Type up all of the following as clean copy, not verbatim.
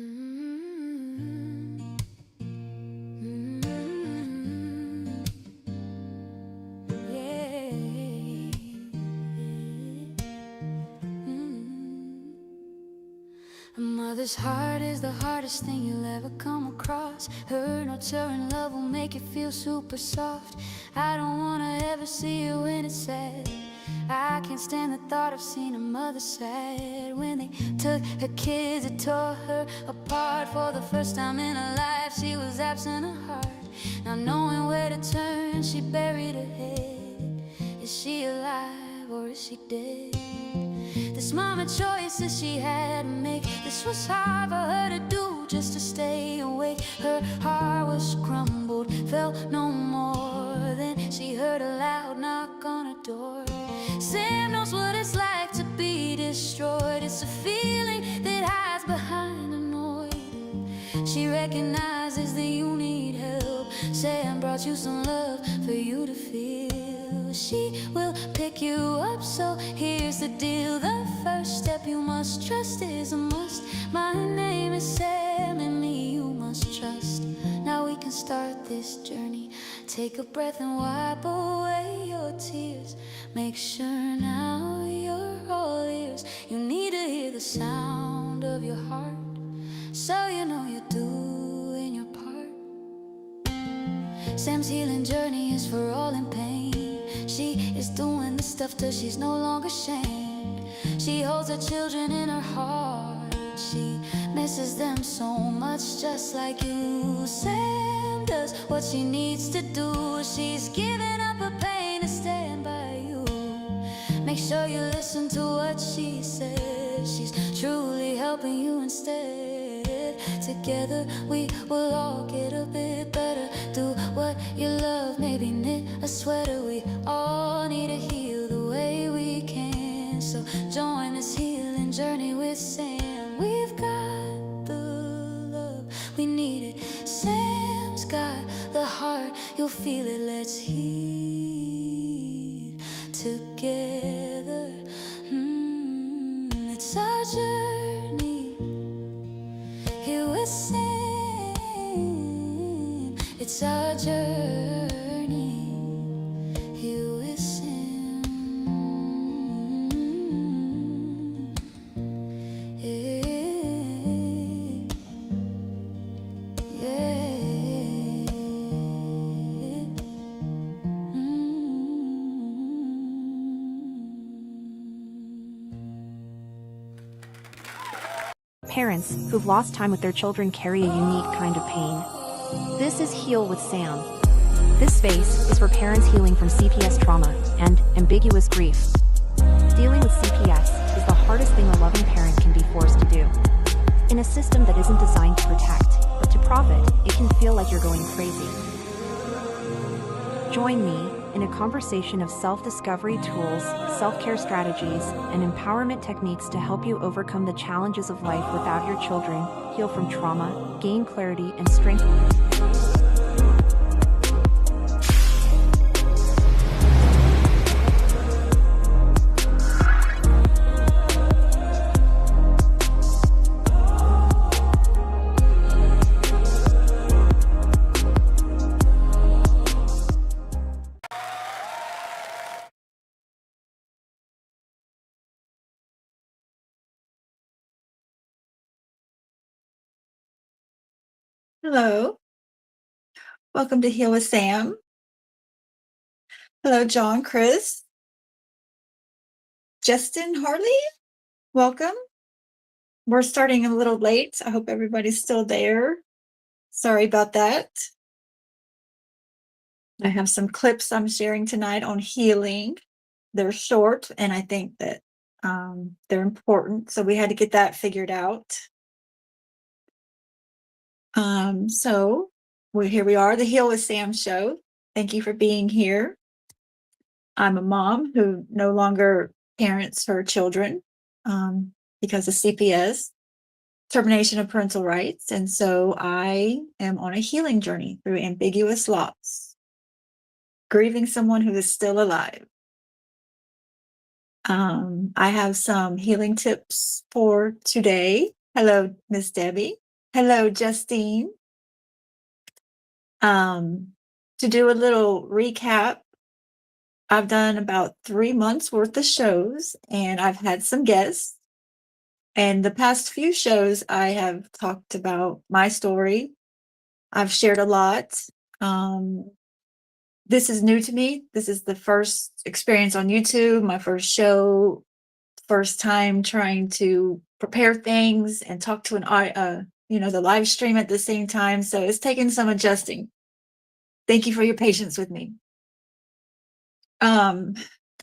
Mm-hmm. Mm-hmm. Yeah. Mm-hmm. A mother's heart is the hardest thing you'll ever come across. Her nurturing love will make you feel super soft. I don't wanna ever see you when it's sad. I can't stand the thought of seeing a mother sad. When they took her kids, it tore her apart. For the first time in her life, she was absent of heart. Not knowing where to turn, she buried her head. Is she alive or is she dead? This mama choices she had to make. This was hard for her to do, just to stay awake. Her heart was crumbled, felt no more. Then she heard a loud knock on her door. Sam knows what it's like to be destroyed. It's a feeling that hides behind a noise. She recognizes that you need help. Sam brought you some love for you to feel. She will pick you up, so here's the deal. The first step you must trust is a must. My name is Sam, and me you must trust. Now we can start this journey. Take a breath and wipe away your tears. Make sure now you're all ears. You need to hear the sound of your heart, so you know you're doing your part. Sam's healing journey is for all in pain. She is doing the stuff till she's no longer ashamed. She holds her children in her heart. She misses them so much, just like you. Sam does what she needs to do. She's giving up her pain to stand by you. Make sure you listen to what she says. She's truly helping you instead. Together we will all get a bit better. Do what you love, maybe knit a sweater. We all need to heal the way we can. So join this healing journey with Sam. We've got the love, we need it. Sam's got the heart, you'll feel it. Let's heal together. It's our journey here with Sam. It's our journey here with Sam. Yeah. Yeah. Parents who've lost time with their children carry a unique kind of pain. This is Heal with Sam. This space is for parents healing from CPS trauma and ambiguous grief. Dealing with CPS is the hardest thing a loving parent can be forced to do. In a system that isn't designed to protect, but to profit, it can feel like you're going crazy. Join me in a conversation of self-discovery tools, self-care strategies, and empowerment techniques to help you overcome the challenges of life without your children, heal from trauma, gain clarity, and strength. Hello, welcome to Heal with Sam. Hello, John, Chris, Justin, Harley, welcome. We're starting a little late. I hope everybody's still there. Sorry about that. I have some clips I'm sharing tonight on healing. They're short, and I think that they're important, so we had to get that figured out. Here we are, the Heal with Sam show. Thank you for being here. I'm a mom who no longer parents her children because of CPS, termination of parental rights. And so I am on a healing journey through ambiguous loss, grieving someone who is still alive. I have some healing tips for today. Hello, Miss Debbie. Hello, Justine. Um, to do a little recap, I've done about 3 months worth of shows and I've had some guests. And the past few shows, I have talked about my story. I've shared a lot. Um, this is new to me. This is the first experience on YouTube, my first show, first time trying to prepare things and talk to the live stream at the same time. So it's taken some adjusting. Thank you for your patience with me. Um,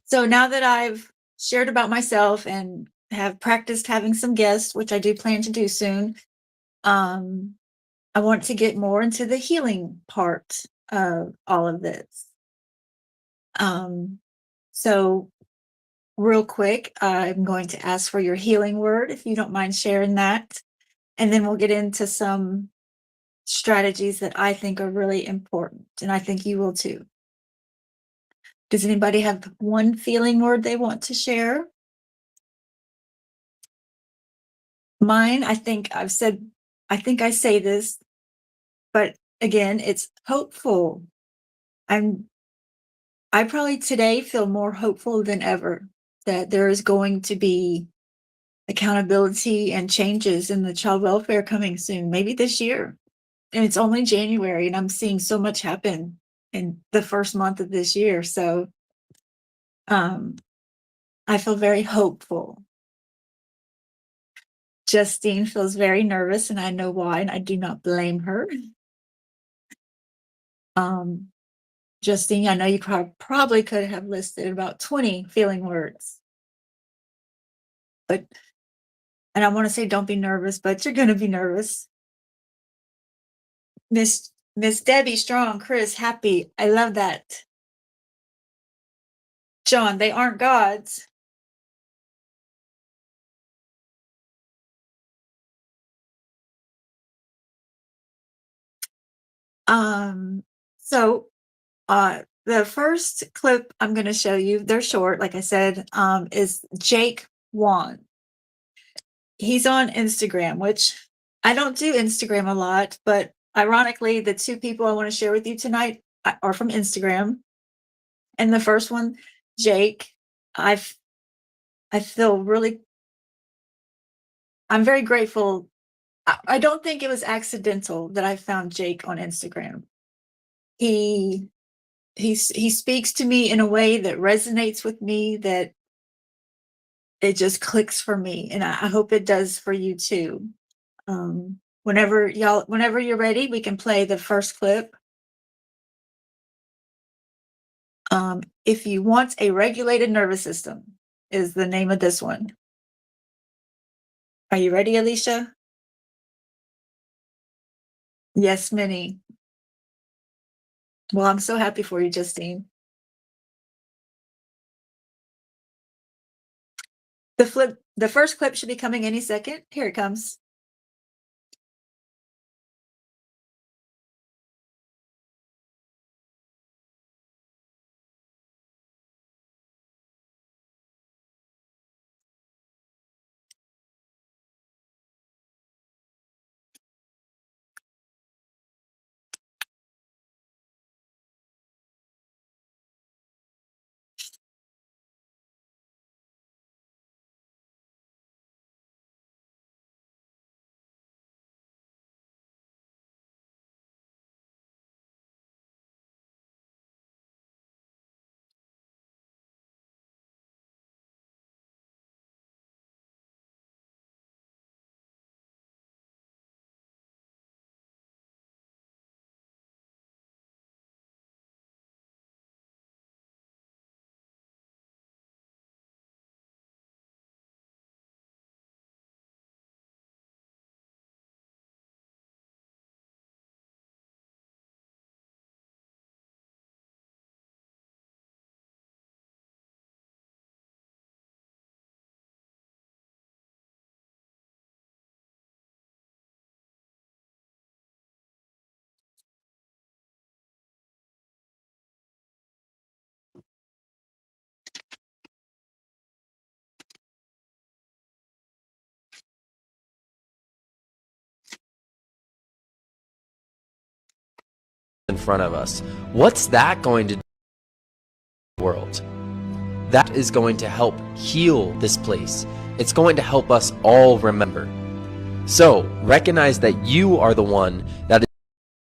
so now that I've shared about myself and have practiced having some guests, which I do plan to do soon, um, I want to get more into the healing part of all of this. Um, so real quick, I'm going to ask for your healing word, if you don't mind sharing that. And then we'll get into some strategies that I think are really important, and I think you will too. Does anybody have one feeling word they want to share? Mine, I think I say this, but again, it's hopeful. I probably today feel more hopeful than ever that there is going to be accountability and changes in the child welfare coming soon, maybe this year. And it's only January, and I'm seeing so much happen in the first month of this year. So um, I feel very hopeful. Justine feels very nervous, and I know why, and I do not blame her. Um, Justine, I know you probably could have listed about 20 feeling words, but, and I want to say don't be nervous, but you're going to be nervous. Miss Debbie, strong, Chris, happy. I love that. John, they aren't gods. Um, so the first clip I'm going to show you, they're short, like I said, is Jake Wan. He's on Instagram, which I don't do Instagram a lot, but ironically, the two people I want to share with you tonight are from Instagram. And the first one, Jake, I've I feel really I'm very grateful. I don't think it was accidental that I found Jake on Instagram. He he speaks to me in a way that resonates with me, that it just clicks for me, and I hope it does for you too. Whenever you're ready, we can play the first clip. If you want a regulated nervous system is the name of this one. Are you ready, Alicia? Yes, Minnie. Well, I'm so happy for you, Justine. The first clip should be coming any second. Here it comes. in front of us. What's that going to do to the world? That is going to help heal this place. It's going to help us all remember. So, recognize that you are the one that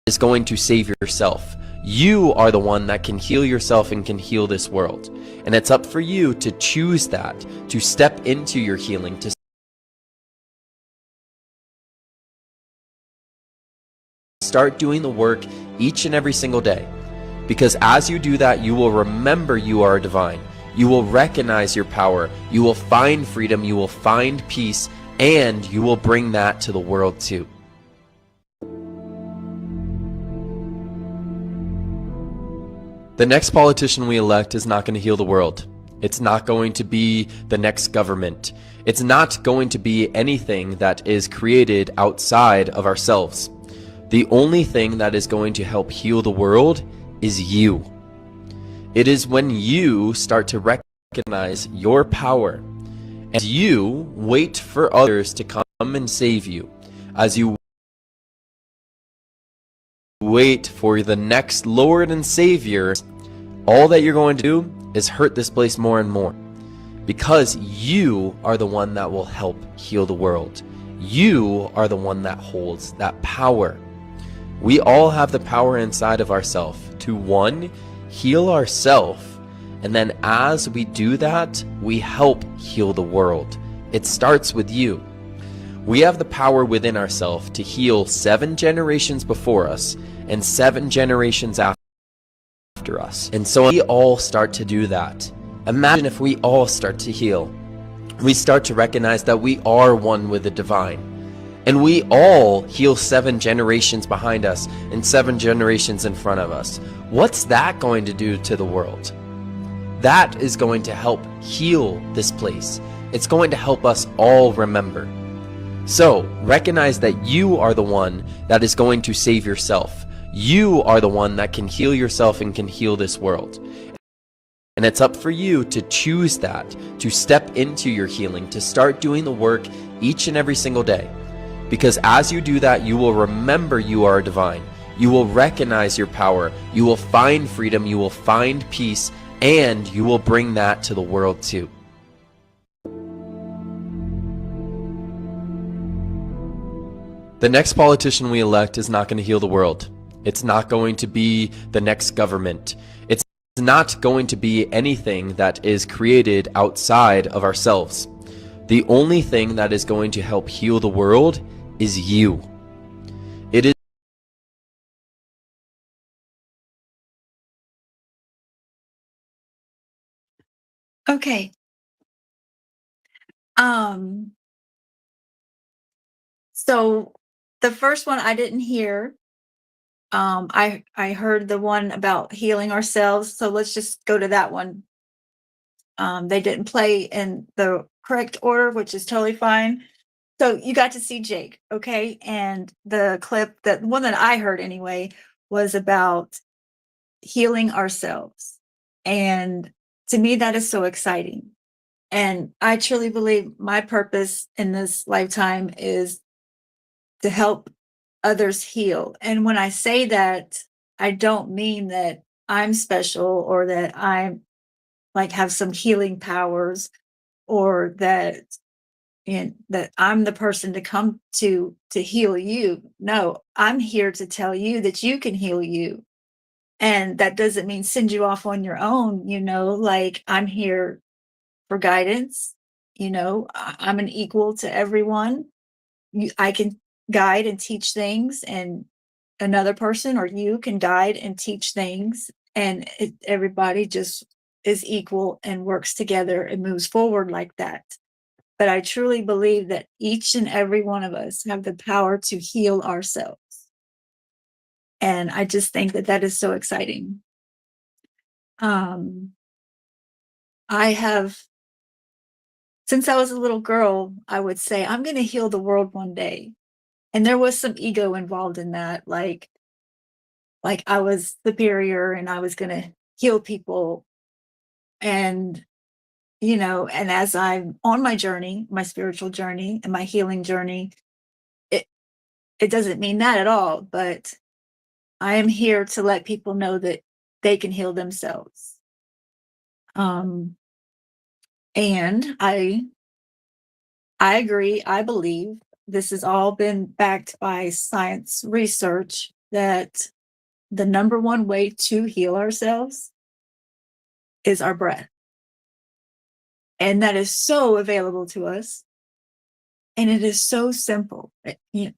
is going to save yourself. You are the one that can heal yourself and can heal this world. And it's up for you to choose that, to step into your healing, to start doing the work each and every single day. Because as you do that, you will remember you are divine. You will recognize your power. You will find freedom. You will find peace. And you will bring that to the world too. The next politician we elect is not going to heal the world. It's not going to be the next government. It's not going to be anything that is created outside of ourselves. The only thing that is going to help heal the world is you. It is when you start to recognize your power, as you wait for others to come and save you, as you wait for the next Lord and Savior, all that you're going to do is hurt this place more and more. Because you are the one that will help heal the world. You are the one that holds that power. We all have the power inside of ourselves to, one, heal ourselves, and then as we do that, we help heal the world. It starts with you. We have the power within ourselves to heal 7 generations before us and 7 generations after us. And so we all start to do that. Imagine if we all start to heal. We start to recognize that we are one with the divine. And we all heal 7 generations behind us and 7 generations in front of us. What's that going to do to the world? That is going to help heal this place. It's going to help us all remember. So, recognize that you are the one that is going to save yourself. You are the one that can heal yourself and can heal this world. And it's up for you to choose that, to step into your healing, to start doing the work each and every single day. Because as you do that, you will remember you are divine. You will recognize your power. You will find freedom. You will find peace. And you will bring that to the world too. The next politician we elect is not going to heal the world. It's not going to be the next government. It's not going to be anything that is created outside of ourselves. The only thing that is going to help heal the world is you. It is Okay. So the first one I didn't hear. I heard the one about healing ourselves, so let's just go to that one. They didn't play in the correct order, which is totally fine. So you got to see Jake, okay? And the clip, that one that I heard anyway, was about healing ourselves. And to me, that is so exciting. And I truly believe my purpose in this lifetime is to help others heal. And when I say that, I don't mean that I'm special or that I'm like have some healing powers or that that I'm the person to come to heal you. No, I'm here to tell you that you can heal you. And that doesn't mean send you off on your own, like I'm here for guidance. I'm an equal to everyone. I can guide and teach things, and another person or you can guide and teach things, and everybody just is equal and works together and moves forward like that. But I truly believe that each and every one of us have the power to heal ourselves. And I just think that that is so exciting. I have, since I was a little girl, I would say, I'm going to heal the world one day. And there was some ego involved in that. Like I was superior and I was going to heal people. And, and as I'm on my journey, my spiritual journey and my healing journey, it doesn't mean that at all. But I am here to let people know that they can heal themselves. And I agree. I believe this has all been backed by science research that the number one way to heal ourselves is our breath. And that is so available to us. And it is so simple. It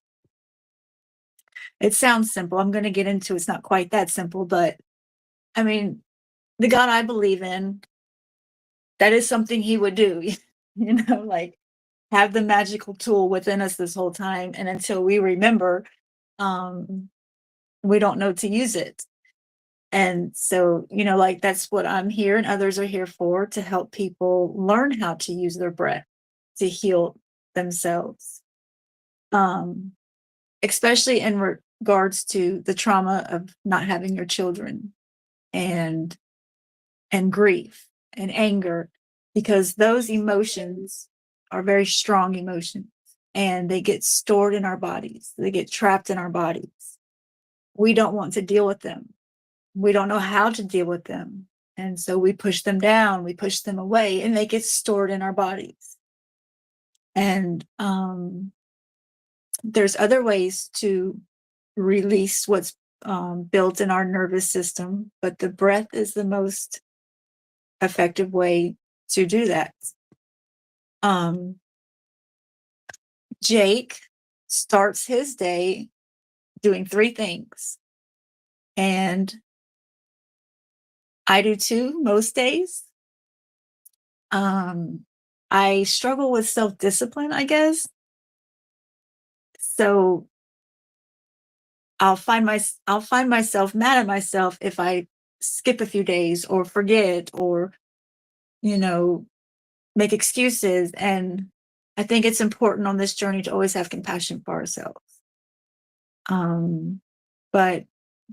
sounds simple. I'm going to get into it's not quite that simple, but I mean, the God I believe in, that is something he would do, like have the magical tool within us this whole time. And until we remember, we don't know to use it. And so, like that's what I'm here and others are here for, to help people learn how to use their breath to heal themselves. Especially in regards to the trauma of not having your children and grief and anger, because those emotions are very strong emotions and they get stored in our bodies. They get trapped in our bodies. We don't want to deal with them. We don't know how to deal with them. And so we push them down, we push them away, and they get stored in our bodies. And there's other ways to release what's built in our nervous system, but the breath is the most effective way to do that. Jake starts his day doing 3 things, and I do too most days. I struggle with self-discipline, I guess. So I'll find myself mad at myself if I skip a few days or forget or, make excuses. And I think it's important on this journey to always have compassion for ourselves. But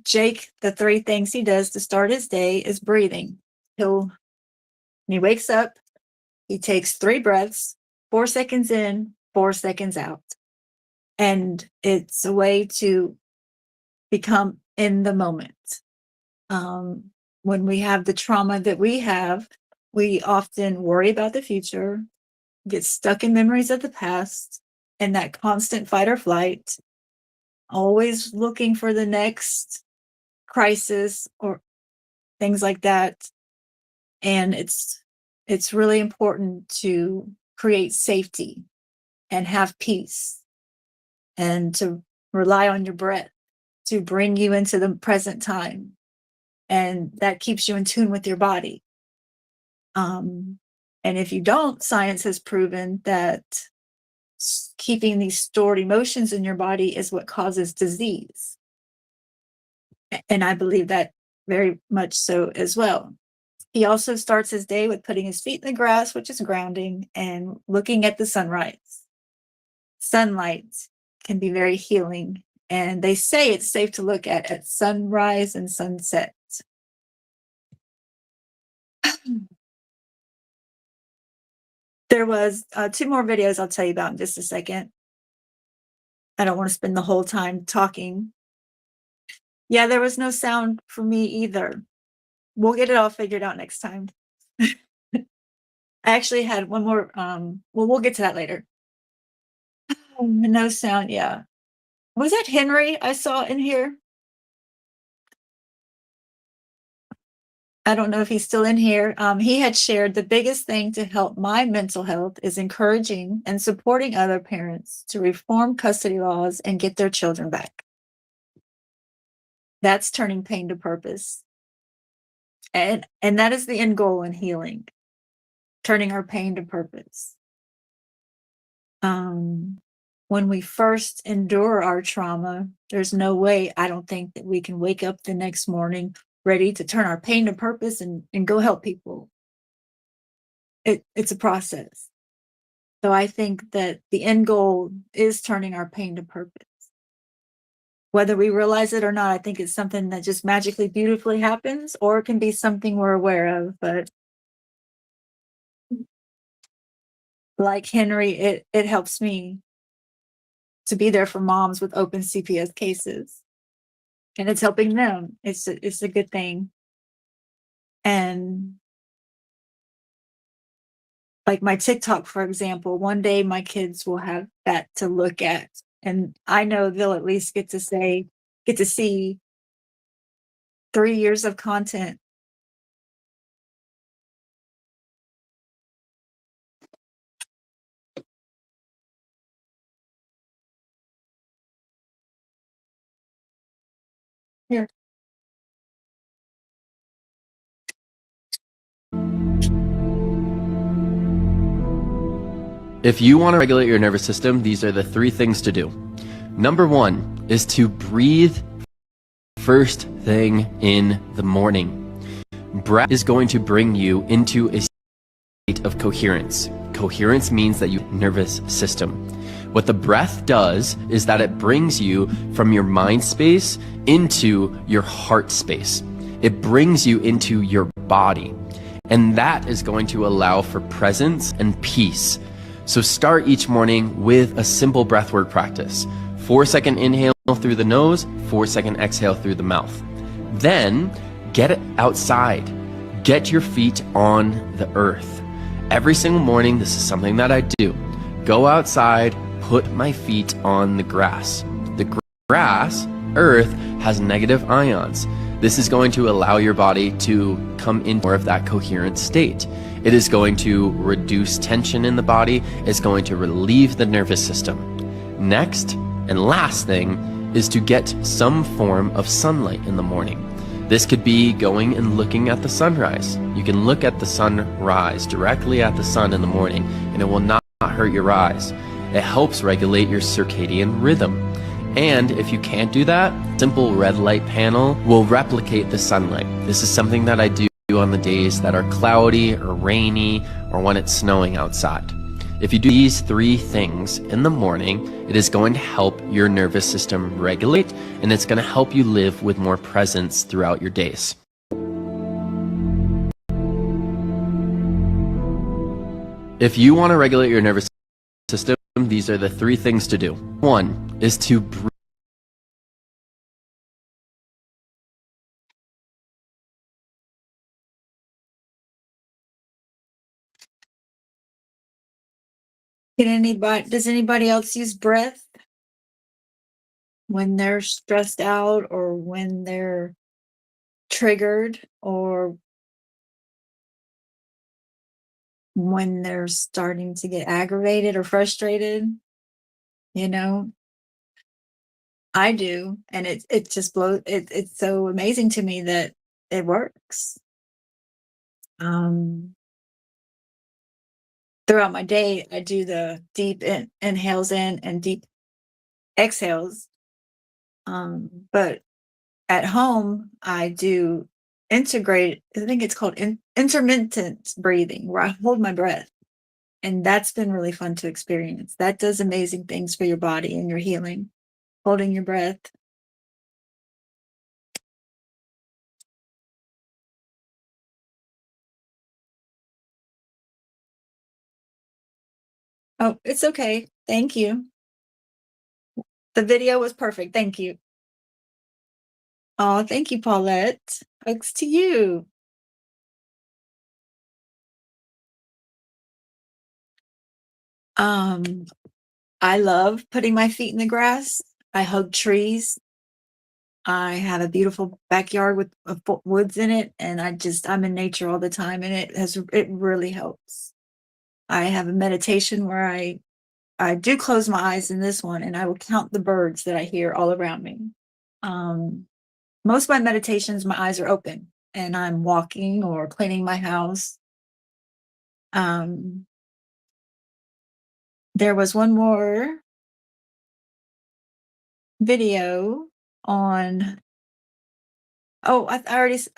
Jake, the 3 things he does to start his day is breathing. When he wakes up, he takes 3 breaths, 4 seconds in, 4 seconds out. And it's a way to become in the moment. When we have the trauma that we have, we often worry about the future, get stuck in memories of the past, and that constant fight or flight, always looking for the next crisis or things like that. And it's really important to create safety and have peace and to rely on your breath to bring you into the present time. And that keeps you in tune with your body. And if you don't, science has proven that keeping these stored emotions in your body is what causes disease. And I believe that very much so as well. He also starts his day with putting his feet in the grass, which is grounding, and looking at the sunrise. Sunlight can be very healing. And they say it's safe to look at sunrise and sunset. There was 2 more videos I'll tell you about in just a second. I don't want to spend the whole time talking. Yeah, there was no sound for me either. We'll get it all figured out next time. I actually had one more, we'll get to that later. No sound, yeah. Was that Henry I saw in here? I don't know if he's still in here. He had shared the biggest thing to help my mental health is encouraging and supporting other parents to reform custody laws and get their children back. That's turning pain to purpose. And that is the end goal in healing, turning our pain to purpose. When we first endure our trauma, there's no way, I don't think, that we can wake up the next morning ready to turn our pain to purpose and go help people. It's a process. So I think that the end goal is turning our pain to purpose. Whether we realize it or not, I think it's something that just magically, beautifully happens, or it can be something we're aware of. But like Henry, it helps me to be there for moms with open CPS cases. and it's helping them. It's a good thing. And like my TikTok, for example, one day my kids will have that to look at, and I know they'll at least get to see 3 years of content. Here. If you want to regulate your nervous system, these are the 3 things to do. Number 1 is to breathe first thing in the morning. Breath is going to bring you into a state of coherence. Coherence means that you have a nervous system. What the breath does is that it brings you from your mind space into your heart space. It brings you into your body. And that is going to allow for presence and peace. So start each morning with a simple breathwork practice. 4-second inhale through the nose, 4-second exhale through the mouth. Then get outside. Get your feet on the earth. Every single morning, this is something that I do. Go outside, put my feet on the grass. The grass, earth, has negative ions. This is going to allow your body to come in more of that coherent state. It is going to reduce tension in the body. It's going to relieve the nervous system. Next and last thing is to get some form of sunlight in the morning. This could be going and looking at the sunrise. You can look at the sunrise directly at the sun in the morning, and it will not hurt your eyes. It helps regulate your circadian rhythm. And if you can't do that, simple red light panel will replicate the sunlight. This is something that I do on the days that are cloudy or rainy or when it's snowing outside. If you do these 3 things in the morning, it is going to help your nervous system regulate, and it's going to help you live with more presence throughout your days. If you want to regulate your nervous system, these are the 3 things to do. 1 is to breathe. Does anybody else use breath when they're stressed out or when they're triggered or when they're starting to get aggravated or frustrated? You know, I do, and it just blows. It's so amazing to me that it works. Throughout my day, I do the deep inhales in and deep exhales. But at home, I do integrate. I think it's called intermittent breathing, where I hold my breath, and that's been really fun to experience. That does amazing things for your body and your healing. Holding your breath. Oh, it's okay. Thank you. The video was perfect. Thank you. Oh, thank you, Paulette. Thanks to you. I love putting my feet in the grass. I hug trees. I have a beautiful backyard with woods in it, and I'm in nature all the time, and it really helps. I have a meditation where I do close my eyes in this one, and I will count the birds that I hear all around me. Most of my meditations, my eyes are open, and I'm walking or cleaning my house. There was one more video on. Oh, I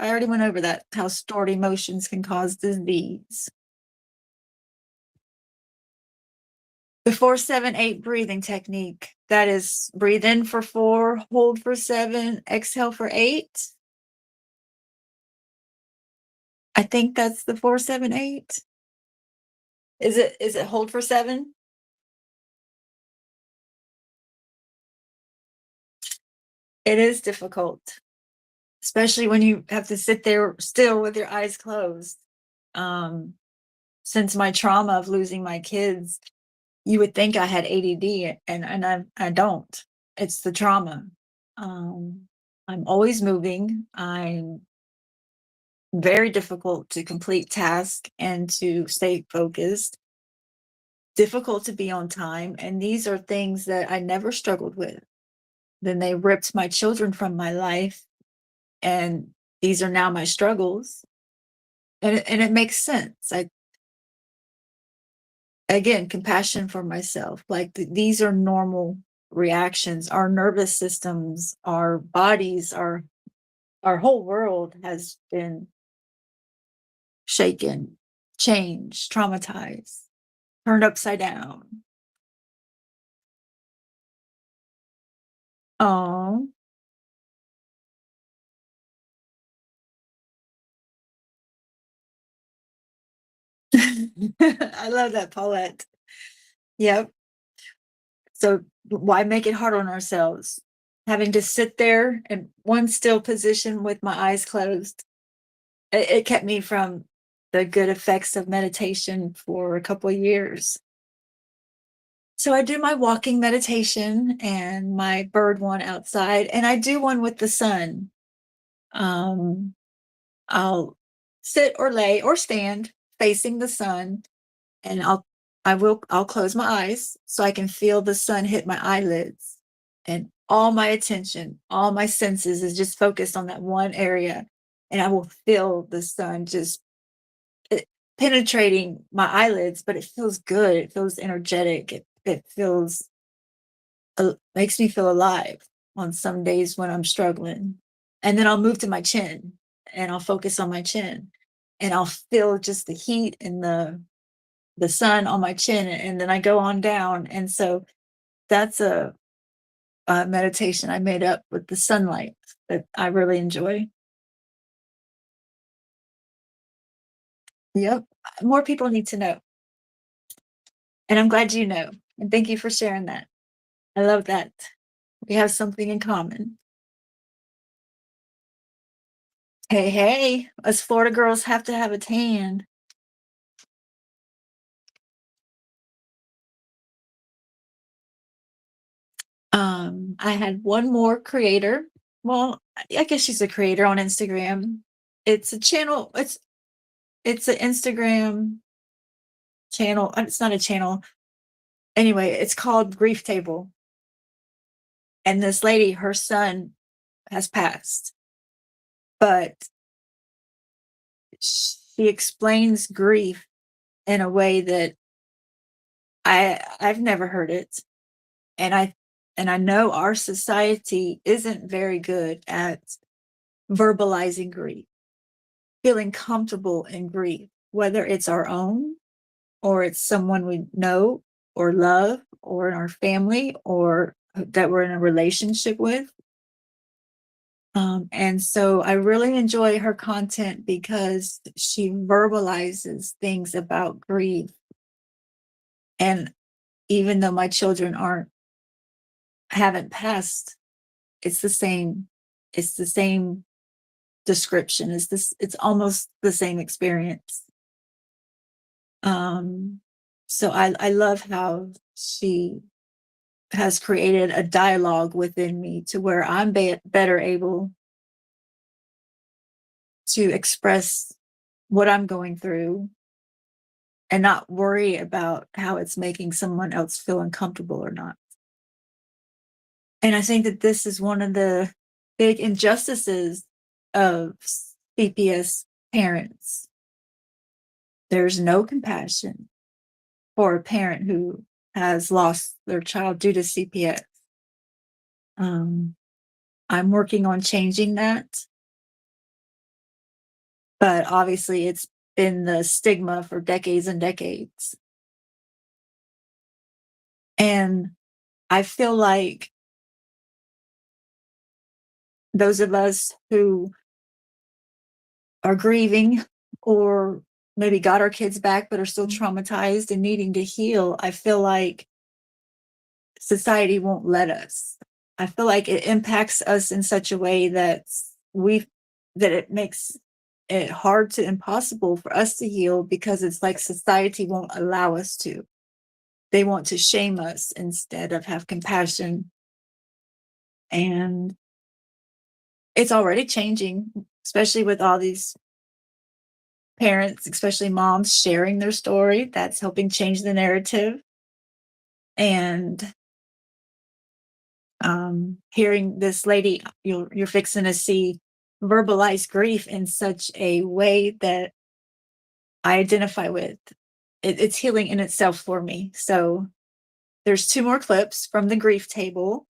already went over that, how stored emotions can cause disease. The 4-7-8 breathing technique. That is, breathe in for 4, hold for 7, exhale for 8. I think that's the 4-7-8. Is it hold for 7? It is difficult, especially when you have to sit there still with your eyes closed. Um, since my trauma of losing my kids, you would think I had ADD, and I don't. It's the trauma. Um, I'm always moving. I'm very difficult to complete tasks and to stay focused. Difficult to be on time, and these are things that I never struggled with. Then they ripped my children from my life, and these are now my struggles. And it makes sense. I Again, compassion for myself. Like these are normal reactions. Our nervous systems, our bodies, our whole world has been shaken, changed, traumatized, turned upside down. Oh, I love that, Paulette. Yep. So why make it hard on ourselves? Having to sit there in one still position with my eyes closed, it kept me from the good effects of meditation for a couple of years. So I do my walking meditation and my bird one outside, and I do one with the sun. Um, I'll sit or lay or stand facing the sun, and I'll close my eyes so I can feel the sun hit my eyelids, and all my attention, all my senses is just focused on that one area, and I will feel the sun just it, penetrating my eyelids, but it feels good. It feels energetic. It feels makes me feel alive on some days when I'm struggling. And then I'll move to my chin and I'll focus on my chin, and I'll feel just the heat and the sun on my chin, and then I go on down. And so that's a meditation I made up with the sunlight that I really enjoy. Yep. More people need to know. And I'm glad you know. And thank you for sharing that. I love that. We have something in common. Hey, hey, us Florida girls have to have a tan. I had one more creator. Well, I guess she's a creator on Instagram. It's a channel. It's an Instagram channel. It's not a channel. Anyway, it's called Grief Table. And this lady, her son has passed, but she explains grief in a way that I've never heard it. And I know our society isn't very good at verbalizing grief, feeling comfortable in grief, whether it's our own or it's someone we know or love or in our family or that we're in a relationship with. And so I really enjoy her content because she verbalizes things about grief. And even though my children haven't passed, it's the same. It's the same description. It's almost the same experience. Um, so I love how she has created a dialogue within me to where I'm better able to express what I'm going through and not worry about how it's making someone else feel uncomfortable or not. And I think that this is one of the big injustices of CPS parents. There's no compassion for a parent who has lost their child due to CPS. Um, I'm working on changing that, but obviously it's been the stigma for decades and decades. And I feel like those of us who are grieving or maybe got our kids back but are still traumatized and needing to heal, I feel like society won't let us. I feel like it impacts us in such a way that it makes it hard to impossible for us to heal, because it's like society won't allow us to. They want to shame us instead of have compassion. And it's already changing, especially with all these parents, especially moms, sharing their story. That's helping change the narrative. And hearing this lady you're fixing to see verbalize grief in such a way that I identify with, it's healing in itself for me. So there's 2 more clips from the grief table.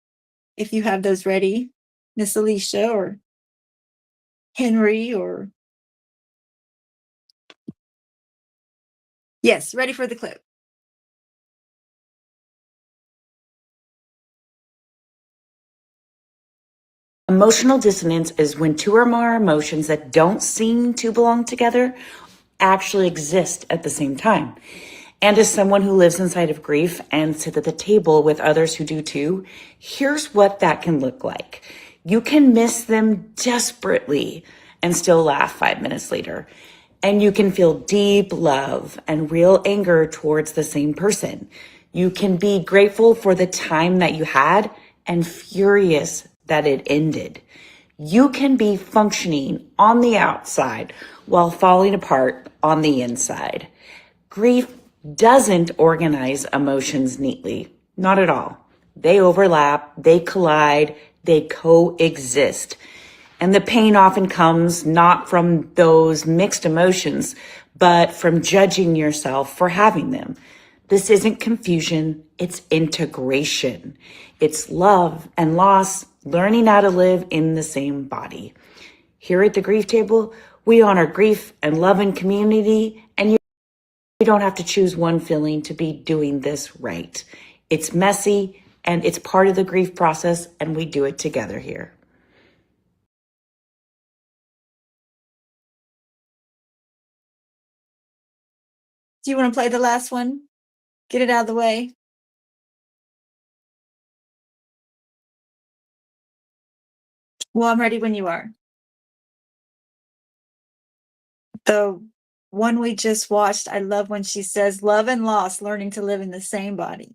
If you have those ready, Miss Alicia or Henry, or yes, ready for the clip. Emotional dissonance is when 2 or more emotions that don't seem to belong together actually exist at the same time. And as someone who lives inside of grief and sits at the table with others who do too, here's what that can look like. You can miss them desperately and still laugh 5 minutes later. And you can feel deep love and real anger towards the same person. You can be grateful for the time that you had and furious that it ended. You can be functioning on the outside while falling apart on the inside. Grief doesn't organize emotions neatly. Not at all. They overlap, they collide, they coexist. And the pain often comes not from those mixed emotions, but from judging yourself for having them. This isn't confusion, it's integration. It's love and loss, learning how to live in the same body. Here at the Grief Table, we honor grief and love and community, and you don't have to choose one feeling to be doing this right. It's messy, and it's part of the grief process, and we do it together here. Do you want to play the last one? Get it out of the way. Well, I'm ready when you are. The one we just watched, I love when she says, love and loss, learning to live in the same body.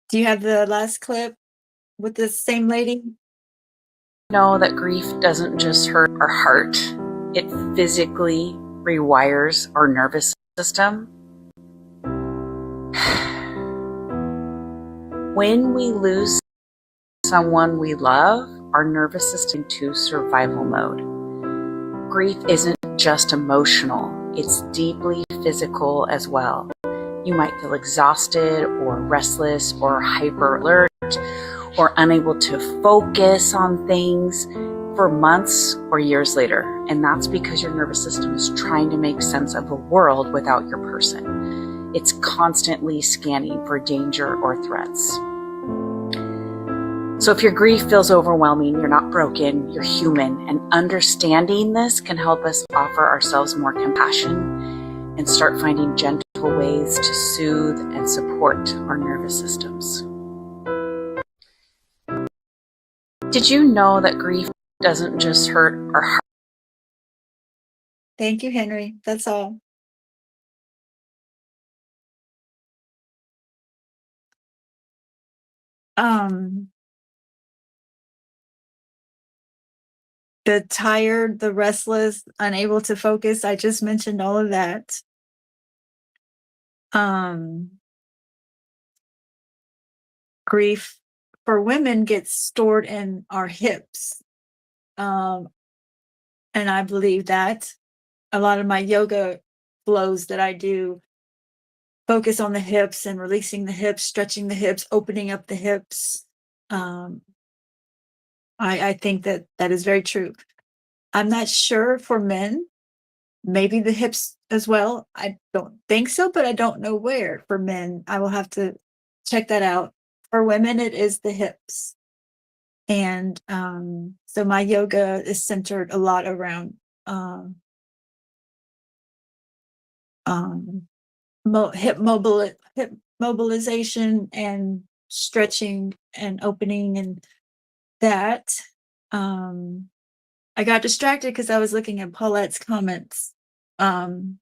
Do you have the last clip with the same lady? Know that grief doesn't just hurt our heart, it physically rewires our nervous system. When we lose someone we love, our nervous system into survival mode. Grief isn't just emotional, it's deeply physical as well. You might feel exhausted or restless or hyper alert or unable to focus on things for months or years later. And that's because your nervous system is trying to make sense of a world without your person. It's constantly scanning for danger or threats. So if your grief feels overwhelming, you're not broken, you're human. And understanding this can help us offer ourselves more compassion and start finding gentle ways to soothe and support our nervous systems. Did you know that grief doesn't just hurt our heart? Thank you, Henry. That's all. The tired, the restless, unable to focus, I just mentioned all of that. Grief for women gets stored in our hips. And I believe that a lot of my yoga flows that I do focus on the hips and releasing the hips, stretching the hips, opening up the hips. I think that is very true. I'm not sure for men, maybe the hips as well. I don't think so, but I don't know where for men. I will have to check that out. For women, it is the hips. And so my yoga is centered a lot around hip mobilization and stretching and opening and that. I got distracted because I was looking at Paulette's comments. Um,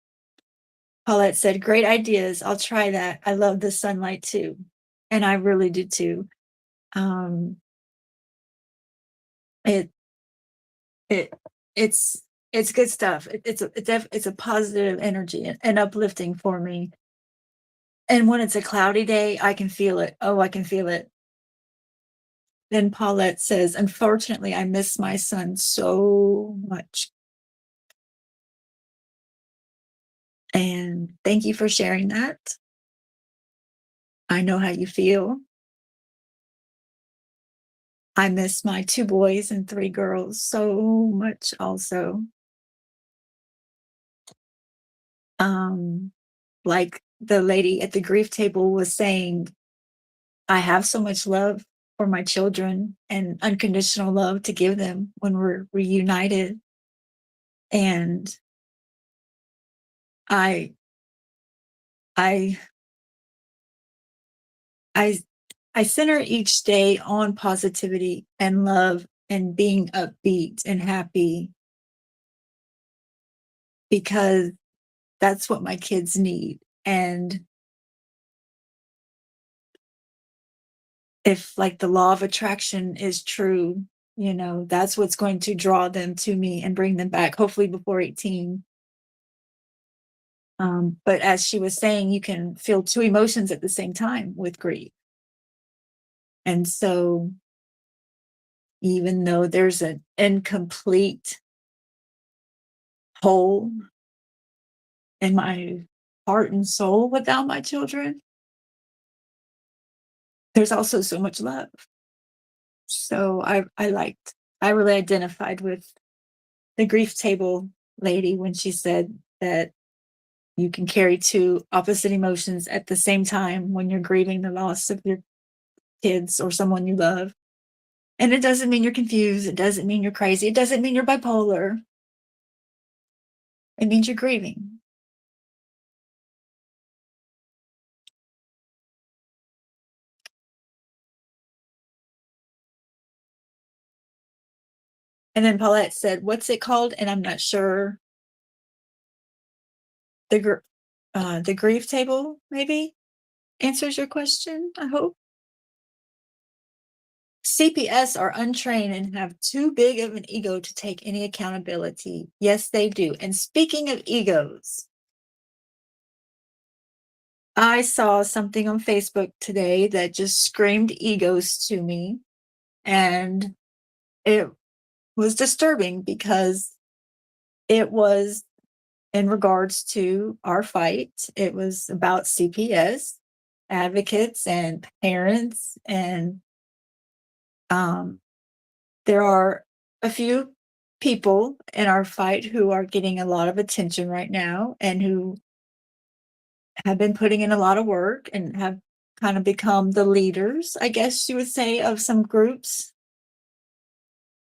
Paulette said, "Great ideas. I'll try that. I love the sunlight too." And I really do too. Um, it it it's it's good stuff. It's a positive energy and uplifting for me. And when it's a cloudy day, I can feel it. Oh, I can feel it. Then Paulette says, "Unfortunately, I miss my son so much." And thank you for sharing that. I know how you feel. I miss my 2 boys and 3 girls so much also. Um, like the lady at the grief table was saying, I have so much love for my children and unconditional love to give them when we're reunited. And I I I I center each day on positivity and love and being upbeat and happy because that's what my kids need. And if like the law of attraction is true, that's what's going to draw them to me and bring them back, hopefully before 18. But as she was saying, you can feel 2 emotions at the same time with grief. And so even though there's an incomplete hole in my heart and soul without my children, there's also so much love. So I really identified with the grief table lady when she said that you can carry 2 opposite emotions at the same time when you're grieving the loss of your kids or someone you love. And it doesn't mean you're confused. It doesn't mean you're crazy. It doesn't mean you're bipolar. It means you're grieving. And then Paulette said, "What's it called?" And I'm not sure. The grief table maybe answers your question, I hope. CPS are untrained and have too big of an ego to take any accountability. Yes, they do. And speaking of egos, I saw something on Facebook today that just screamed egos to me. And it was disturbing because it was in regards to our fight. It was about CPS advocates and parents. And there are a few people in our fight who are getting a lot of attention right now and who have been putting in a lot of work and have kind of become the leaders, I guess you would say, of some groups.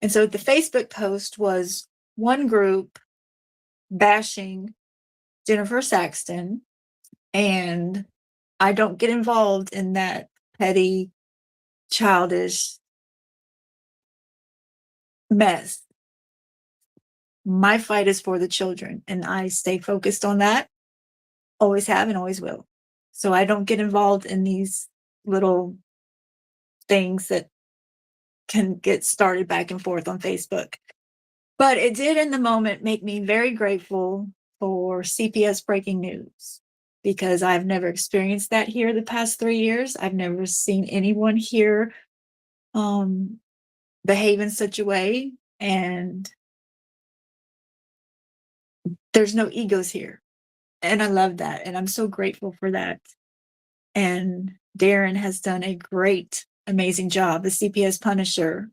And so the Facebook post was one group bashing Jennifer Saxton, and I don't get involved in that petty, childish mess. My fight is for the children, and I stay focused on that. Always have and always will. So I don't get involved in these little things that can get started back and forth on Facebook. But it did in the moment make me very grateful for CPS breaking news because I've never experienced that here the past 3 years. I've never seen anyone here behave in such a way. And there's no egos here. And I love that. And I'm so grateful for that. And Darren has done a great, amazing job, the CPS Punisher,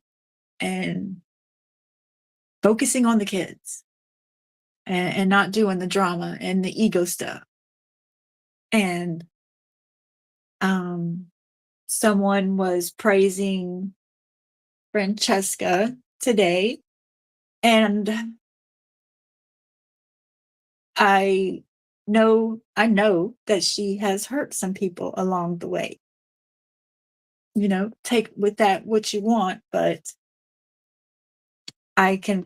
and focusing on the kids and not doing the drama and the ego stuff. And someone was praising Francesca today, and I I know that she has hurt some people along the way. Take with that what you want, but I can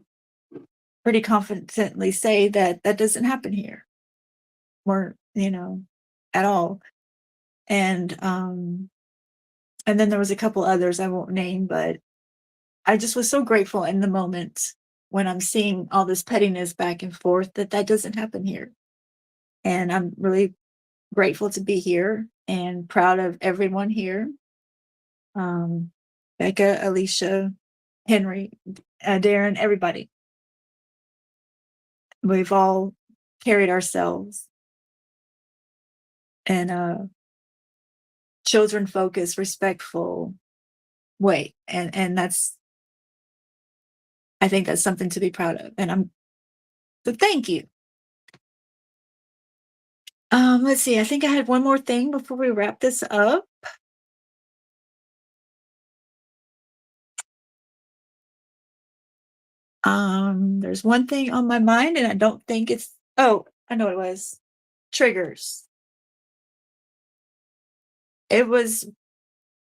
pretty confidently say that that doesn't happen here, or at all. And then there was a couple others I won't name, but I just was so grateful in the moment when I'm seeing all this pettiness back and forth that that doesn't happen here. And I'm really grateful to be here and proud of everyone here. Becca, Alicia, Henry, Darren, everybody. We've all carried ourselves in a children focused, respectful way. And I think that's something to be proud of. So thank you. Let's see. I think I had one more thing before we wrap this up. There's one thing on my mind, and I don't think it's. Oh, I know what it was. Triggers. It was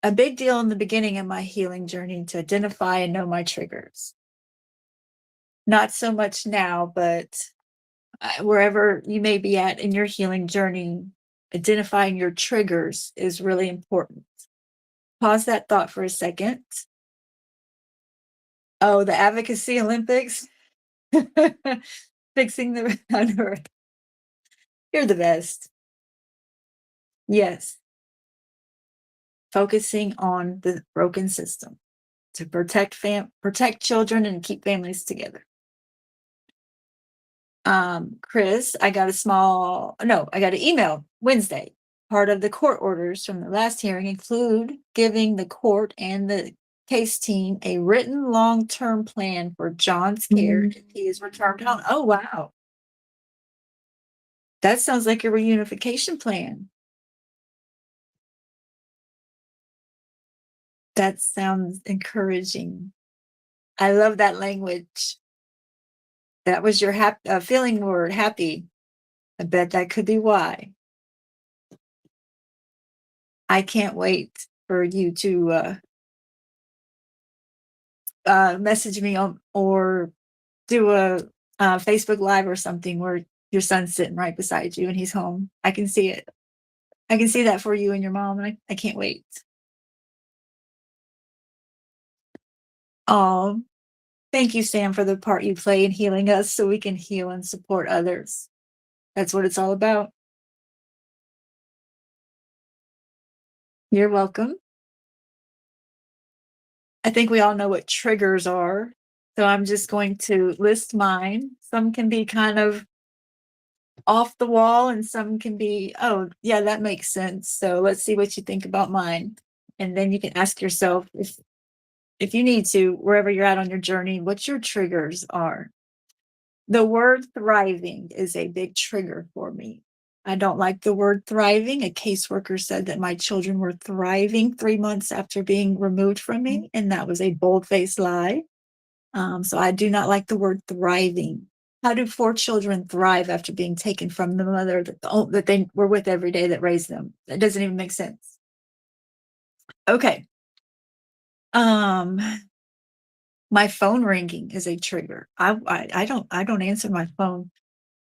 a big deal in the beginning of my healing journey to identify and know my triggers. Not so much now, but wherever you may be at in your healing journey, identifying your triggers is really important. Pause that thought for a second. Oh, the Advocacy Olympics. Fixing the unearth. You're the best. Yes. Focusing on the broken system to protect children and keep families together. Chris, I got an email Wednesday. Part of the court orders from the last hearing include giving the court and the case team a written long-term plan for John's care if he is returned home. Oh, wow. That sounds like a reunification plan. That sounds encouraging. I love that language. That was your feeling word, happy. I bet that could be why. I can't wait for you to message me or do a Facebook Live or something where your son's sitting right beside you and he's home. I can see it. I can see that for you and your mom, and I can't wait. Oh, thank you, Sam, for the part you play in healing us so we can heal and support others. That's what it's all about. You're welcome. I think we all know what triggers are. So I'm just going to list mine. Some can be kind of off the wall and some can be, oh, yeah, that makes sense. So let's see what you think about mine. And then you can ask yourself if you need to, wherever you're at on your journey, what your triggers are. The word thriving is a big trigger for me. I don't like the word thriving. A caseworker said that my children were thriving 3 months after being removed from me, and that was a bold-faced lie. So I do not like the word thriving. How do 4 children thrive after being taken from the mother that they were with every day that raised them? That doesn't even make sense. Okay. My phone ringing is a trigger. I don't answer my phone.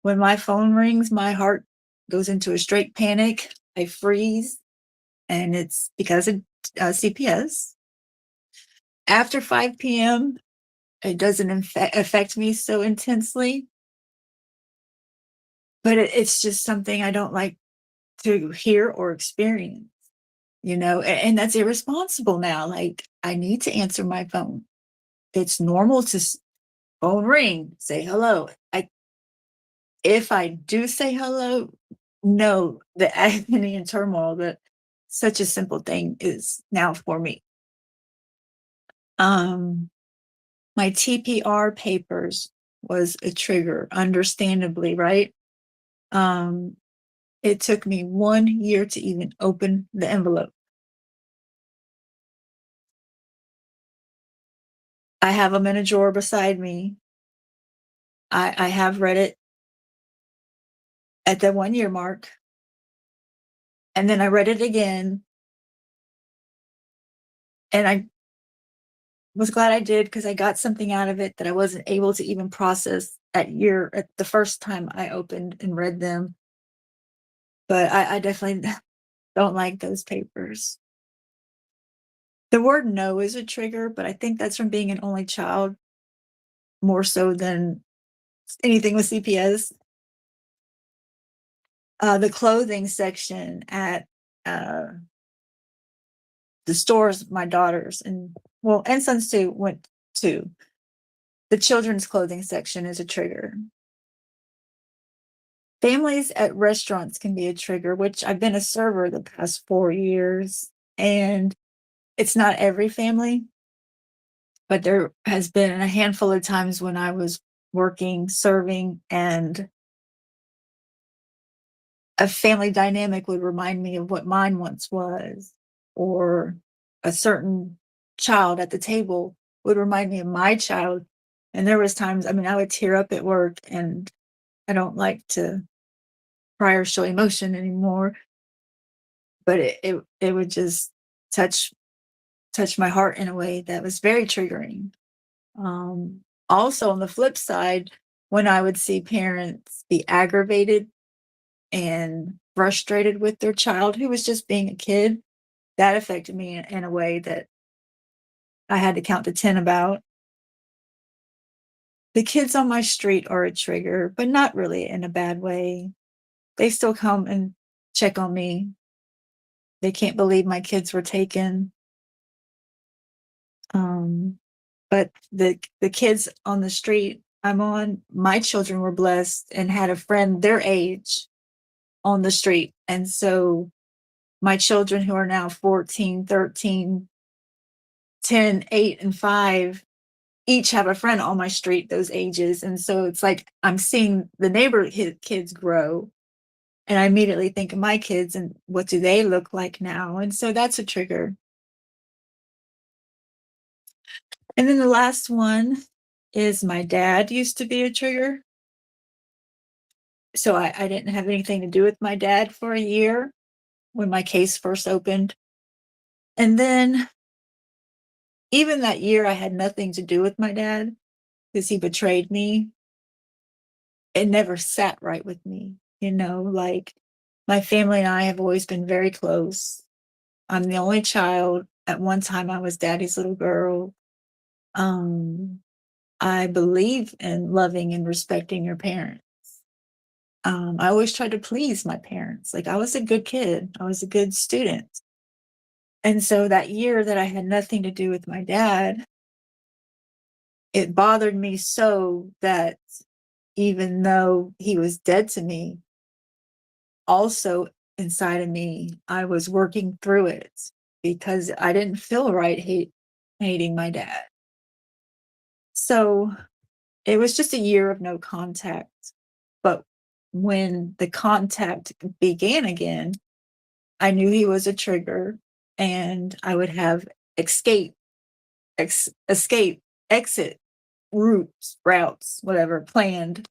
When my phone rings, my heart goes into a straight panic. I freeze, and it's because of CPS. After 5 p.m., it doesn't affect me so intensely, but it's just something I don't like to hear or experience, and that's irresponsible now. Like, I need to answer my phone. It's normal to phone ring, say hello. If I do say hello, know the agony and turmoil that such a simple thing is now for me. My TPR papers was a trigger, understandably, right? It took me 1 year to even open the envelope. I have them in a drawer beside me. I have read it at the 1 year mark. And then I read it again. And I was glad I did, because I got something out of it that I wasn't able to even process at the first time I opened and read them. But I definitely don't like those papers. The word no is a trigger, but I think that's from being an only child more so than anything with CPS. The clothing section at the stores my daughters and sons too went to, the children's clothing section is a trigger. Families at restaurants can be a trigger, which I've been a server the past 4 years, and it's not every family, but there has been a handful of times when I was working, serving, and a family dynamic would remind me of what mine once was, or a certain child at the table would remind me of my child. And there was times, I mean, I would tear up at work, and I don't like to cry or show emotion anymore, but it would just touch my heart in a way that was very triggering. Also, on the flip side, when I would see parents be aggravated and frustrated with their child who was just being a kid, that affected me in a way that I had to count to 10 about. The kids on my street are a trigger, but not really in a bad way. They still come and check on me. They can't believe my kids were taken. But the kids on the street I'm on, my children were blessed and had a friend their age on the street. And so my children, who are now 14, 13, 10, 8, and 5, each have a friend on my street those ages. And so it's like I'm seeing the neighborhood kids grow, and I immediately think of my kids and what do they look like now? And so that's a trigger. And then the last one is my dad used to be a trigger. So I didn't have anything to do with my dad for a year when my case first opened. And then even that year, I had nothing to do with my dad because he betrayed me. It never sat right with me. Like, my family and I have always been very close. I'm the only child. At one time, I was daddy's little girl. I believe in loving and respecting your parents. I always tried to please my parents. Like, I was a good kid. I was a good student. And so that year that I had nothing to do with my dad, it bothered me so that even though he was dead to me, also inside of me, I was working through it because I didn't feel right hating my dad. So it was just a year of no contact. But when the contact began again, I knew he was a trigger, and I would have escape, exit routes, whatever, planned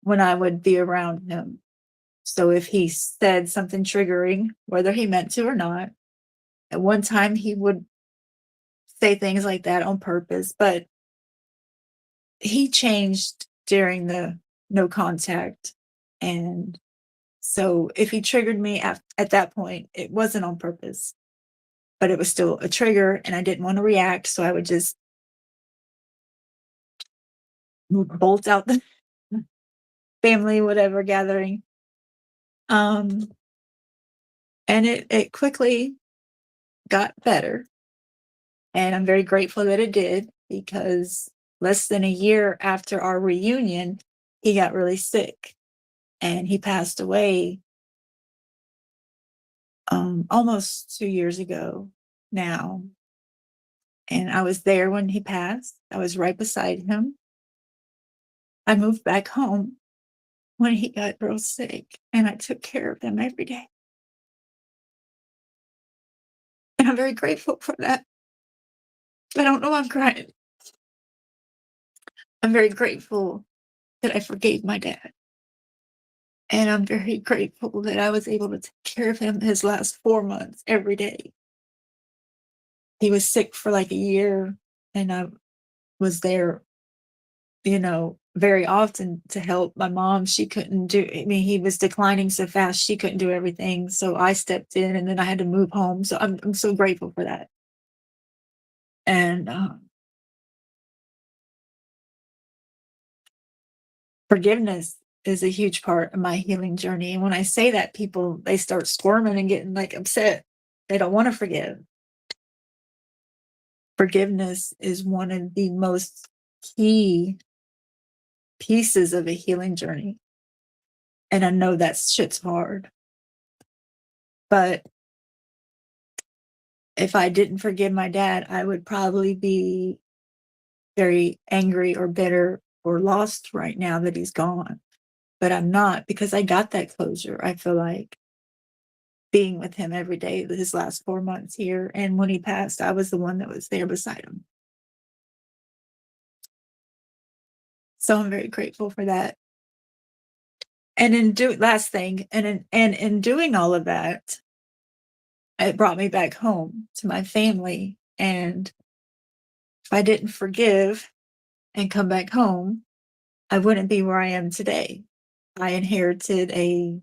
when I would be around him. So if he said something triggering, whether he meant to or not, at one time he would say things like that on purpose, but he changed during the no contact. And so if he triggered me at that point, it wasn't on purpose, but it was still a trigger, and I didn't want to react. So I would just bolt out the family, whatever gathering. And it quickly got better. And I'm very grateful that it did, because less than a year after our reunion, he got really sick and he passed away almost 2 years ago now. And I was there when he passed. I was right beside him. I moved back home when he got real sick, and I took care of him every day. And I'm very grateful for that. I don't know why I'm crying. I'm very grateful that I forgave my dad. And I'm very grateful that I was able to take care of him his last 4 months every day. He was sick for like a year, and I was there, very often to help my mom. She couldn't do, I mean, he was declining so fast, she couldn't do everything. So I stepped in, and then I had to move home. So I'm so grateful for that. And forgiveness is a huge part of my healing journey. And when I say that, people, they start squirming and getting like upset. They don't want to forgive. Forgiveness is one of the most key pieces of a healing journey. And I know that shit's hard. But if I didn't forgive my dad, I would probably be very angry or bitter or lost right now that he's gone. But I'm not, because I got that closure. I feel like being with him every day his last 4 months here. And when he passed, I was the one that was there beside him. So I'm very grateful for that. And last thing, and in doing all of that, it brought me back home to my family. And if I didn't forgive and come back home, I wouldn't be where I am today. I inherited a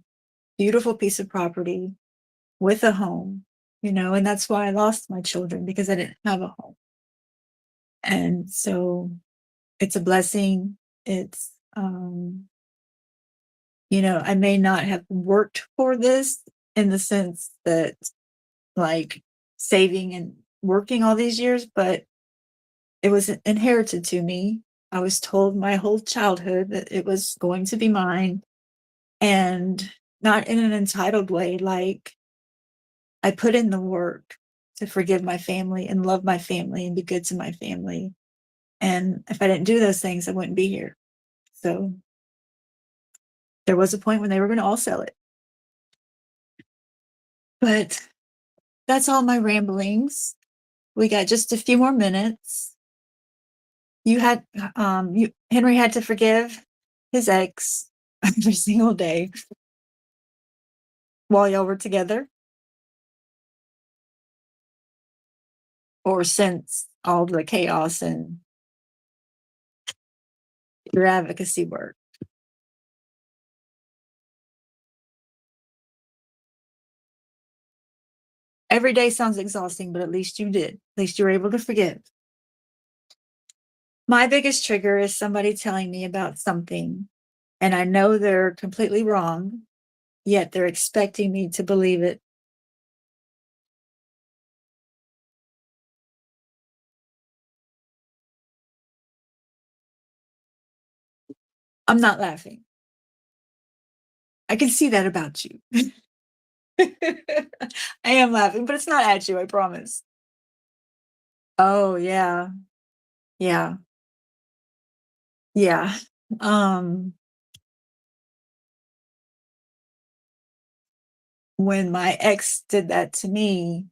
beautiful piece of property with a home, and that's why I lost my children, because I didn't have a home. And so it's a blessing. It's, I may not have worked for this in the sense that, like, saving and working all these years, but it was inherited to me. I was told my whole childhood that it was going to be mine, and not in an entitled way. Like, I put in the work to forgive my family and love my family and be good to my family. And if I didn't do those things, I wouldn't be here. So there was a point when they were going to all sell it. But that's all my ramblings. We got just a few more minutes. Henry had to forgive his ex every single day while y'all were together, or since all the chaos and your advocacy work. Every day sounds exhausting, but at least you did. At least you were able to forgive. My biggest trigger is somebody telling me about something, and I know they're completely wrong, yet they're expecting me to believe it. I'm not laughing. I can see that about you. I am laughing, but it's not at you, I promise. Oh, yeah. Yeah. Yeah. Um, when my ex did that to me,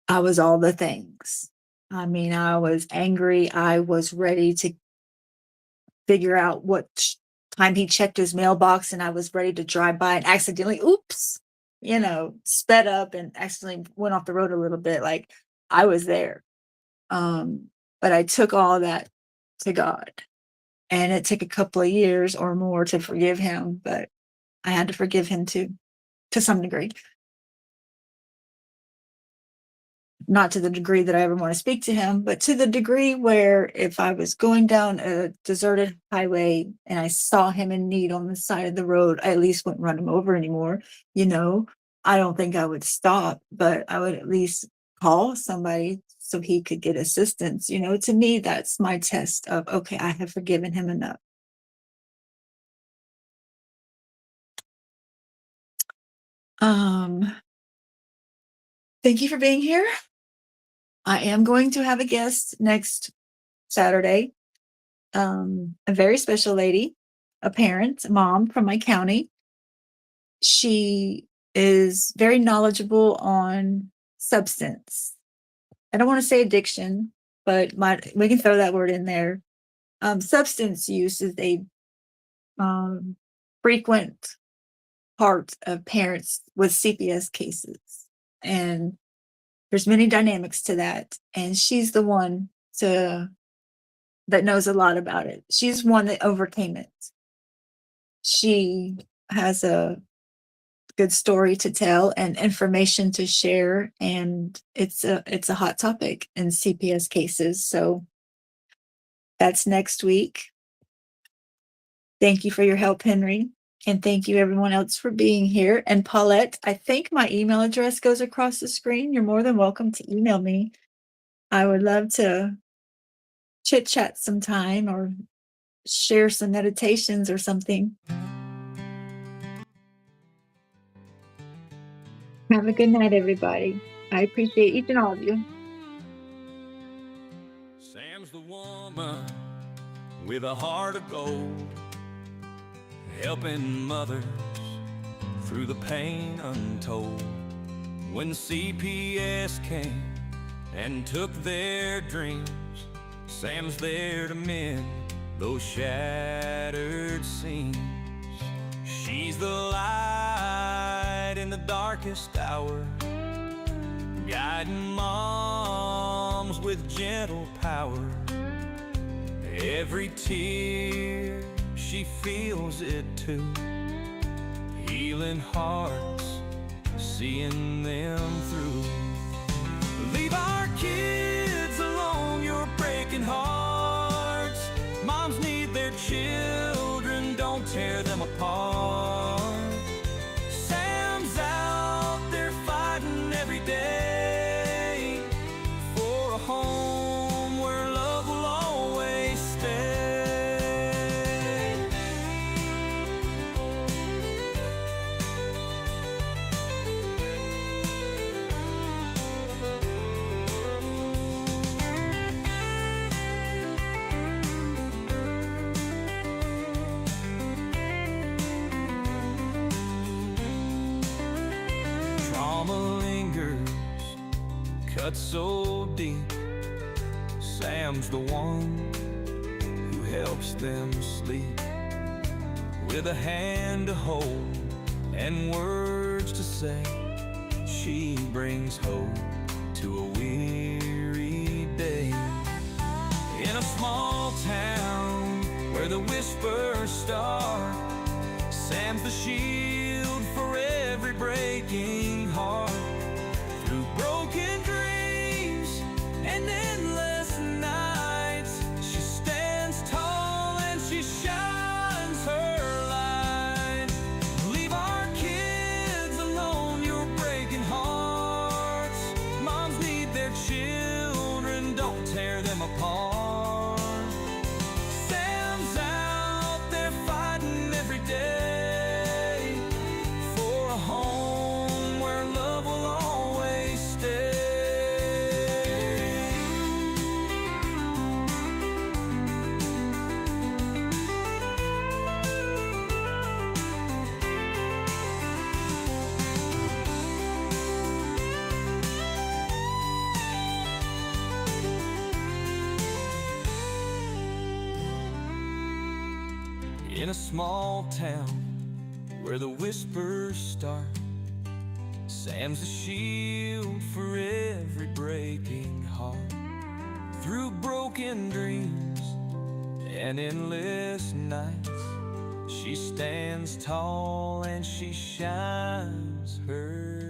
I was all the things. I mean, I was angry. I was ready to figure out what time he checked his mailbox, and I was ready to drive by and accidentally, oops, sped up and accidentally went off the road a little bit. Like, I was there. But I took all that to God, and it took a couple of years or more to forgive him, but I had to forgive him too, to some degree. Not to the degree that I ever want to speak to him, but to the degree where if I was going down a deserted highway and I saw him in need on the side of the road, I at least wouldn't run him over anymore. I don't think I would stop, but I would at least call somebody so he could get assistance. To me, that's my test of, okay, I have forgiven him enough. Um, Thank you for being here. I am going to have a guest next Saturday. A very special lady, a parent, a mom from my county. She is very knowledgeable on substance. I don't want to say addiction, but we can throw that word in there. Substance use is a frequent part of parents with CPS cases. And there's many dynamics to that. And she's the one that knows a lot about it. She's one that overcame it. She has a good story to tell and information to share, and it's a hot topic in CPS cases. So that's next week. Thank you for your help, Henry. And thank you everyone else for being here. And Paulette, I think my email address goes across the screen. You're more than welcome to email me. I would love to chit chat sometime or share some meditations or something. Have a good night, everybody. I appreciate each and all of you. Sam's the woman with a heart of gold, helping mothers through the pain untold. When CPS came and took their dreams, Sam's there to mend those shattered seams. She's the light in the darkest hour, guiding moms with gentle power. Every tear, she feels it too, healing hearts, seeing them through. Leave our kids alone, you're breaking hearts. Moms need their children, don't tear them apart. Sam's out there fighting every day for a home where love will always stay. Trauma lingers, cut so deep. Sam's the one who helps them sleep, with a hand to hold and words to say. She brings hope to a weary day. In a small town where the whispers start, Sam's the shield for every breaking heart. Through broken dreams and endless nights, she stands tall and she shines her light. Leave our kids alone, you're breaking hearts. Moms need their children, don't tear them apart. Sam's out there fighting every day for a home where love will always stay. In a small town where the whispers start, Sam's a shield for every breaking heart. Through broken dreams and endless nights, she stands tall and she shines her